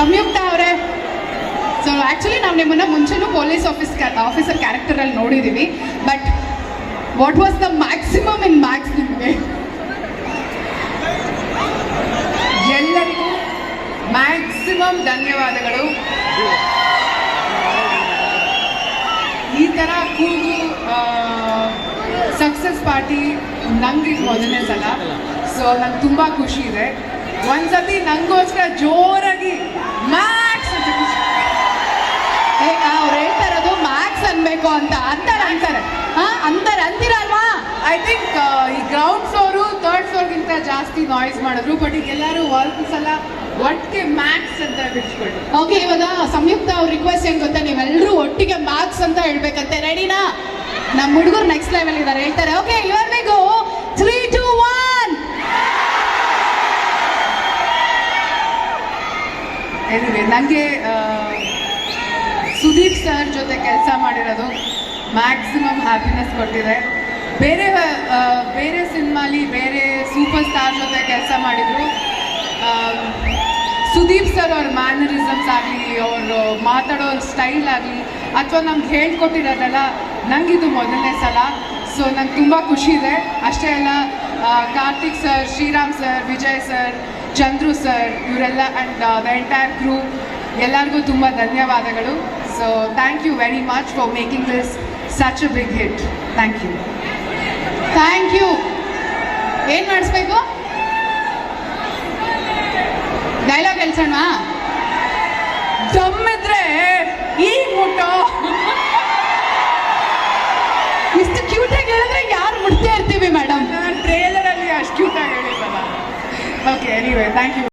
ಸಂಯುಕ್ತ ಅವರೇ, so actually ನಾವು ನಿಮ್ಮನ್ನು ಮುಂಚೆನೂ ಪೊಲೀಸ್ ಆಫೀಸರ್ ಕ್ಯಾರೆಕ್ಟರಲ್ಲಿ ನೋಡಿದ್ದೀವಿ, but what was the maximum in Max ನಿಮಗೆ? ಎಲ್ಲರಿಗೂ ಮ್ಯಾಕ್ಸಿಮಮ್ ಧನ್ಯವಾದಗಳು. ಈ ಥರ ಕೂಗು ಸಕ್ಸಸ್ ಪಾರ್ಟಿ ನಂಗೆ ಮೊದಲನೇ ಸಲ, ಸೊ ನಂಗೆ ತುಂಬ ಖುಷಿ ಇದೆ. ಒಂದ್ಸತಿ ನಂಗೋಸ್ಕರ ಜೋರಾಗಿ ಮ್ಯಾಕ್ಸ್ ಅಂತ ಖುಷಿ. ಅವ್ರು ಹೇಳ್ತಾ ಇರೋದು ಮ್ಯಾಕ್ಸ್ ಅನ್ಬೇಕು ಅಂತ ಅಂತಾರೆ ಅಂತೀರಲ್ವಾ? ಐ ಥಿಂಕ್ ಈ ಗ್ರೌಂಡ್ ಫ್ಲೋರು ಥರ್ಡ್ ಫ್ಲೋರ್ಗಿಂತ ಜಾಸ್ತಿ ನಾಯ್ಸ್ ಮಾಡಿದ್ರು, ಬಟ್ ಈಗ ಎಲ್ಲರೂ ಒಂದು ಸಲ ಒಟ್ಟಿಗೆ ಮ್ಯಾಕ್ಸ್ ಅಂತ ಬಿಡ್ಸ್ಕೊಳ್ರಿ. ಓಕೆ, ಇವಾಗ ಸಂಯುಕ್ತ ಅವ್ರ ರಿಕ್ವೆಸ್ಟ್ ಏನ್ ಗೊತ್ತಾ, ನೀವೆಲ್ಲರೂ ಒಟ್ಟಿಗೆ ಮ್ಯಾಕ್ಸ್ ಅಂತ ಹೇಳ್ಬೇಕಂತೆ. ರೆಡಿನಾ? ನಮ್ಮ ಹುಡುಗರು ನೆಕ್ಸ್ಟ್ ಲೆವೆಲ್ ಇದ್ದಾರೆ, ಹೇಳ್ತಾರೆ. ಓಕೆ, ಇವರಿಗೂ 3, 2, 1. ಎನಿವೆ, ನನಗೆ ಸುದೀಪ್ ಸರ್ ಜೊತೆ ಕೆಲಸ ಮಾಡಿರೋದು ಮ್ಯಾಕ್ಸಿಮಮ್ ಹ್ಯಾಪಿನೆಸ್ ಕೊಟ್ಟಿದೆ. ಬೇರೆ ಸಿನಿಮಾಲಿ ಬೇರೆ ಸೂಪರ್ ಸ್ಟಾರ್ ಜೊತೆ ಕೆಲಸ ಮಾಡಿದ್ರು. ಸುದೀಪ್ ಸರ್ ಅವ್ರ ಮ್ಯಾನರಿಸಮ್ಸ್ ಆಗಲಿ, ಅವರು ಮಾತಾಡೋ ಸ್ಟೈಲ್ ಆಗಲಿ, ಅಥವಾ ನಮ್ಗೆ ಹೇಳ್ಕೊಟ್ಟಿರೋದಲ್ಲ, ನಂಗಿದು ಮೊದಲನೇ ಸಲ. ಸೊ ನಂಗೆ ತುಂಬ ಖುಷಿ ಇದೆ. ಅಷ್ಟೇ ಅಲ್ಲ, Karthik sir, Sriram sir, Vijay sir, Chandru sir, ಇವರೆಲ್ಲ ಆ್ಯಂಡ್ ದ ಎಂಟೈರ್ ಕ್ರೂ, ಎಲ್ಲರಿಗೂ ತುಂಬ ಧನ್ಯವಾದಗಳು. So thank you very much for making this such a big hit. Thank you. Thank you. ಏನು ಮಾಡಿಸ್ಬೇಕು? ಡೈಲಾಗ್ ಹೇಳ್ಸೋಣ. ದಮ್ಮಿದ್ರೆ ಈಗ ಮುಟ್ಟೋ. ಇಷ್ಟು ಕ್ಯೂಟಾಗಿ ಹೇಳಿದ್ರೆ ಯಾರು ಮುಟ್ತಾ ಇರ್ತೀವಿ ಮೇಡಮ್. ನಾನು ಟ್ರೇಲರಲ್ಲಿ ಅಷ್ಟು ಕ್ಯೂಟಾಗಿ ಹೇಳಿದ್ದಲ್ಲ. Okay, anyway, thank you.